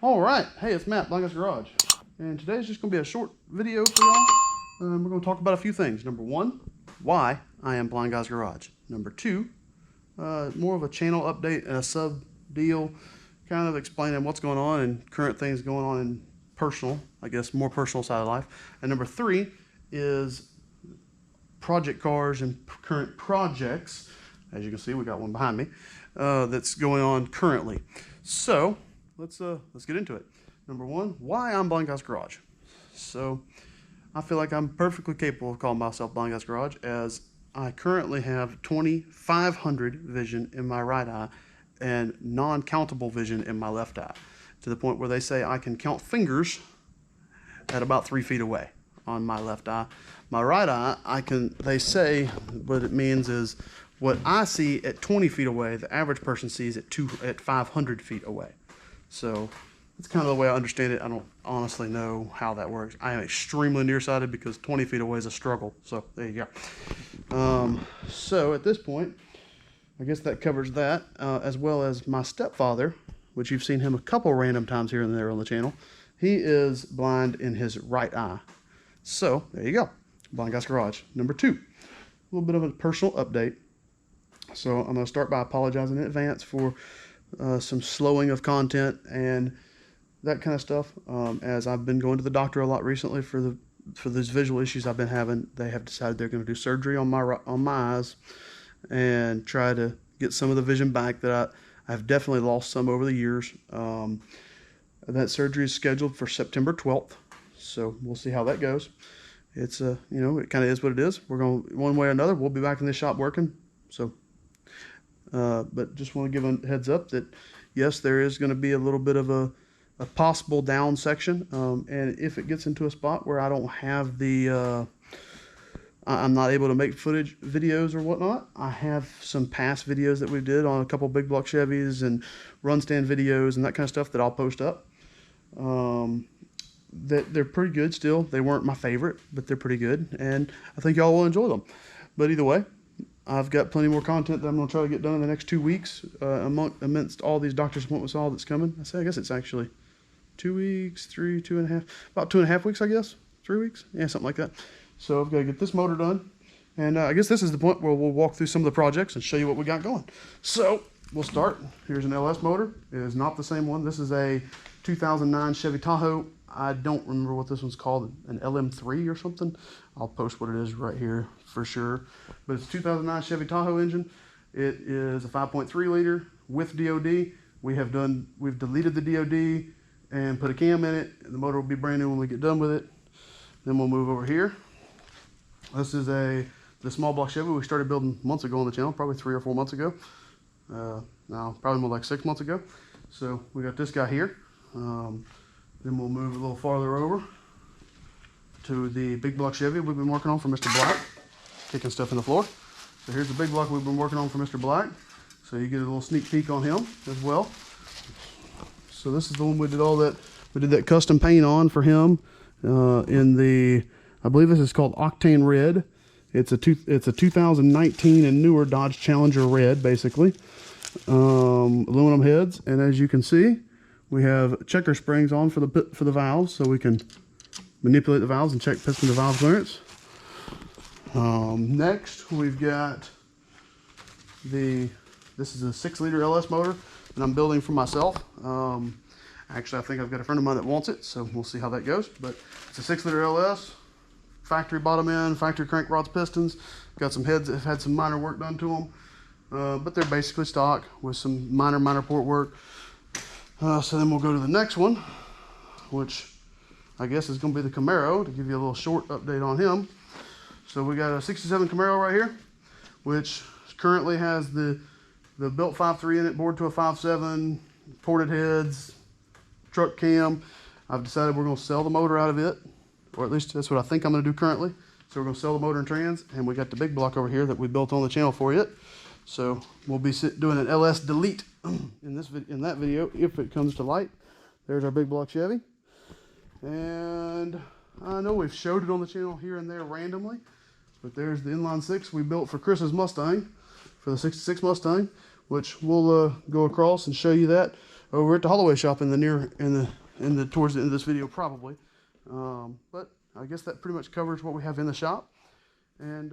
All right, hey, it's Matt, BlindGuysGarage, and today's just going to be a short video for y'all. We're going to talk about a few things. Number one, why I am BlindGuysGarage. Number two, more of a channel update and a sub deal, kind of explaining what's going on and current things going on in personal, I guess, more personal side of life. And number three is project cars and current projects. As you can see, we got one behind me that's going on currently. So let's get into it. Number one, why I'm BlindGuysGarage. So I feel like I'm perfectly capable of calling myself BlindGuysGarage, as I currently have 2500 vision in my right eye and non-countable vision in my left eye, to the point where they say I can count fingers at about 3 feet away on my left eye. My right eye, they say what it means is what I see at 20 feet away, the average person sees at 500 feet away. So that's kind of the way I understand it. I don't honestly know how that works. I am extremely nearsighted because 20 feet away is a struggle. So there you go. So at this point, I guess that covers that, as well as my stepfather, which you've seen him a couple random times here and there on the channel. He is blind in his right eye. So there you go, BlindGuysGarage. Number two, a little bit of a personal update. So I'm going to start by apologizing in advance for some slowing of content and that kind of stuff. As I've been going to the doctor a lot recently for these visual issues I've been having. They have decided they're going to do surgery on my eyes and try to get some of the vision back that I've definitely lost some over the years. That surgery is scheduled for September 12th, so we'll see how that goes. It's it kind of is what it is. We're going, one way or another, we'll be back in this shop working. So but just want to give a heads up that yes, there is going to be a little bit of a possible down section, and if it gets into a spot where I don't have the I'm not able to make videos or whatnot, I have some past videos that we did on a couple big block Chevys and run stand videos and that kind of stuff that I'll post up. That they're pretty good still. They weren't my favorite, but they're pretty good, and I think y'all will enjoy them. But either way, I've got plenty more content that I'm going to try to get done in the next 2 weeks, amidst all these doctor's appointments all that's coming. I guess it's actually 2 weeks, about 2.5 weeks, I guess. 3 weeks? Yeah, something like that. So I've got to get this motor done. And I guess this is the point where we'll walk through some of the projects and show you what we got going. So we'll start. Here's an LS motor. It is not the same one. This is a 2009 Chevy Tahoe. I don't remember what this one's called, an LM3 or something. I'll post what it is right here for sure. But it's a 2009 Chevy Tahoe engine. It is a 5.3 liter with DOD. We've deleted the DOD and put a cam in it. And the motor will be brand new when we get done with it. Then we'll move over here. This is the small block Chevy we started building months ago on the channel, probably 3 or 4 months ago. Now, probably more like 6 months ago. So we got this guy here. Then we'll move a little farther over to the big block Chevy we've been working on for Mr. Black, kicking stuff in the floor. So here's the big block we've been working on for Mr. Black. So you get a little sneak peek on him as well. So this is the one we did that custom paint on for him in the, I believe this is called Octane Red. It's a 2019 and newer Dodge Challenger Red, basically. Aluminum heads, and as you can see, we have checker springs on for the valves, so we can manipulate the valves and check piston to valve clearance. Next, we've got this is a 6 liter LS motor that I'm building for myself. Actually, I think I've got a friend of mine that wants it, so we'll see how that goes. But it's a 6 liter LS, factory bottom end, factory crank rods, pistons. Got some heads that have had some minor work done to them, but they're basically stock with some minor port work. So then we'll go to the next one, which I guess is going to be the Camaro, to give you a little short update on him. So we got a 67 Camaro right here, which currently has the built 5.3 in it, bored to a 5.7, ported heads, truck cam. I've decided we're going to sell the motor out of it, or at least that's what I think I'm going to do currently. So we're going to sell the motor and trans, and we got the big block over here that we built on the channel for it. So we'll be doing an LS delete in that video if it comes to light. There's our big block Chevy, and I know we've showed it on the channel here and there randomly, but there's the inline 6 we built for Chris's Mustang, for the 66 Mustang, which we'll go across and show you that. over at the Holloway shop in the towards the end of this video probably. But I guess that pretty much covers what we have in the shop. And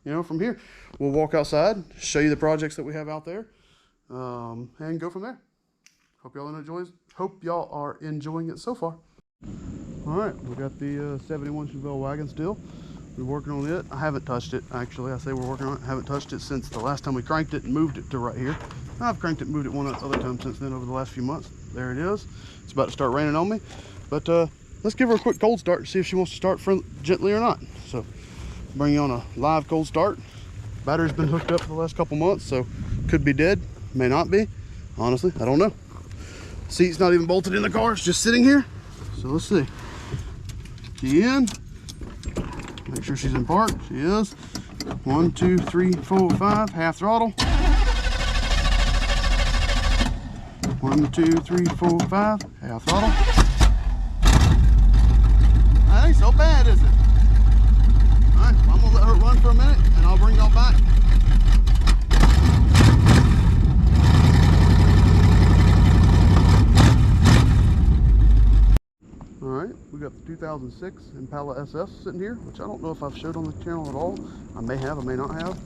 you know, from here we'll walk outside, show you the projects that we have out there, and go from there. Hope y'all are enjoying it so far. All right, we got the 71 Chevelle wagon still. We're working on it. I haven't touched it, actually. I say we're working on it. I haven't touched it since the last time we cranked it and moved it to right here. I've cranked it and moved it one other time since then over the last few months. There it is. It's about to start raining on me. But let's give her a quick cold start and see if she wants to start gently or not. So bring you on a live cold start. Battery's been hooked up for the last couple months, so could be dead, may not be. Honestly, I don't know. Seat's not even bolted in the car, it's just sitting here. So let's see. Key in. Make sure she's in park. She is. 1, 2, 3, 4, 5. Half throttle. 1, 2, 3, 4, 5. Half throttle. That ain't so bad, is it? Alright, well, I'm gonna let her run for a minute and I'll bring y'all back. Alright, we got the 2006 Impala SF sitting here, which I don't know if I've showed on the channel at all. I may have, I may not have.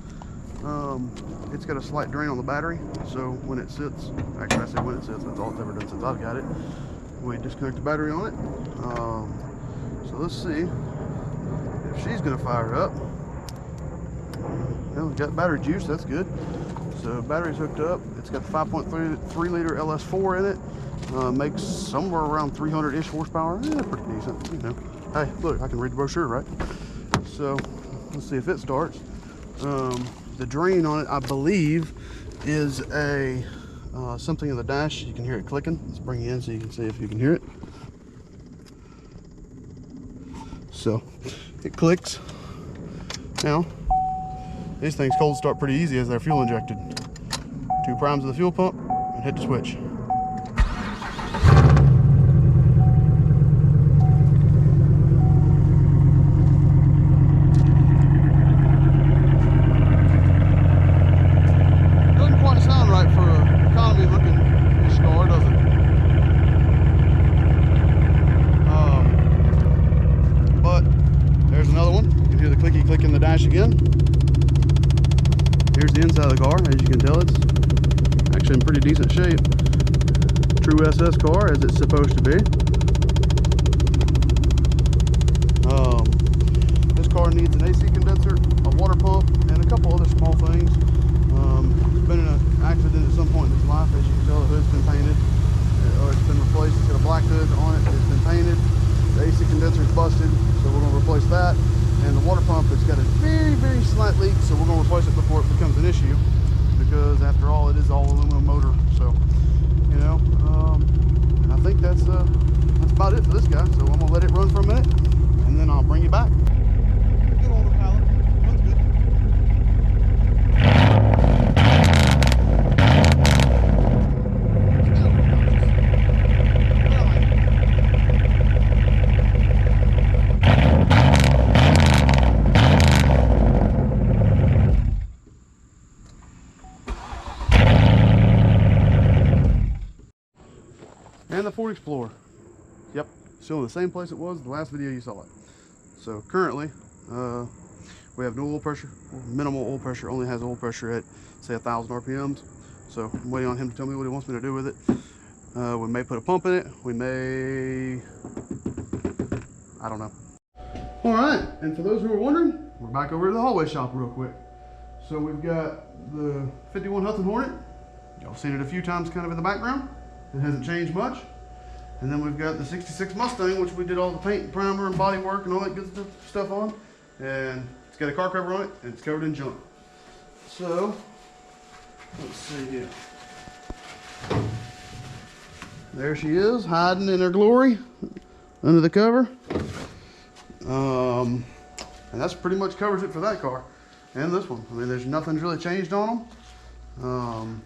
It's got a slight drain on the battery, so when it sits, actually I say when it sits, that's all it's ever done since I've got it. We disconnect the battery on it. So let's see if she's going to fire up. Well, we've got battery juice, that's good. So battery's hooked up. It's got 5.3 liter LS4 in it. Makes somewhere around 300-ish horsepower. Yeah, pretty decent, you know. Hey, look, I can read the brochure, right? So let's see if it starts. The drain on it, I believe, is a something in the dash. You can hear it clicking. Let's bring it in so you can see if you can hear it. So it clicks. Now these things cold start pretty easy as they're fuel injected. 2 primes of the fuel pump and hit the switch. Doesn't quite sound right for an economy looking car, does it? But there's another one. You can hear the clicky click in the dash again. Here's the inside of the car. As you can tell, it's actually in pretty decent shape. True SS car, as it's supposed to be. This car needs an AC condenser, a water pump, and a couple other small things. It's been in an accident at some point in its life. As you can tell, the hood's been painted, or it's been replaced. It's got a black hood on it. It's been painted. The AC condenser is busted, so we're going to replace that. And the water pump has got a very, very slight leak, so we're going to replace it before it becomes an issue, because after all, it is all aluminum motor. So, you know, I think that's about it for this guy. So I'm going to let it run for a minute, and then I'll bring you back. Good old Impala. Runs good. And the Ford Explorer. Yep, still in the same place it was the last video you saw it. So currently, we have no oil pressure, minimal oil pressure, only has oil pressure at say 1,000 RPMs. So I'm waiting on him to tell me what he wants me to do with it. We may put a pump in it, we may, I don't know. All right, and for those who are wondering, we're back over to the Holloway shop real quick. So we've got the 51 Hudson Hornet. Y'all seen it a few times kind of in the background. It hasn't changed much. And then we've got the 66 Mustang, which we did all the paint and primer and body work and all that good stuff on. And it's got a car cover on it, and it's covered in junk. So, let's see here. There she is, hiding in her glory under the cover. And that's pretty much covers it for that car and this one. I mean, there's nothing's really changed on them.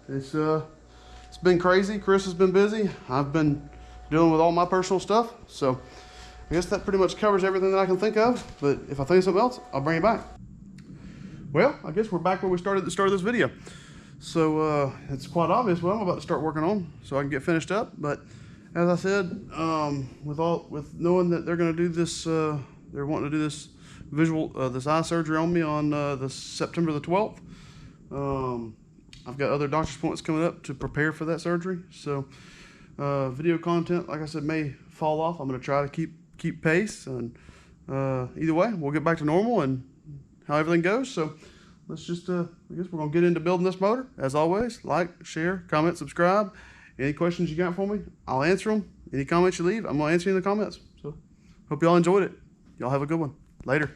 It's been crazy. Chris has been busy. I've been dealing with all my personal stuff. So I guess that pretty much covers everything that I can think of. But if I think of something else, I'll bring it back. Well, I guess we're back where we started at the start of this video. So it's quite obvious what I'm about to start working on, so I can get finished up. But as I said, with knowing that they're going to do this, they're wanting to do this this eye surgery on me on the September the 12th. I've got other doctor's appointments coming up to prepare for that surgery. So video content, like I said, may fall off. I'm going to try to keep pace, and either way, we'll get back to normal and how everything goes. So let's just, I guess we're going to get into building this motor. As always, like, share, comment, subscribe. Any questions you got for me, I'll answer them. Any comments you leave, I'm going to answer you in the comments. So hope y'all enjoyed it. Y'all have a good one. Later.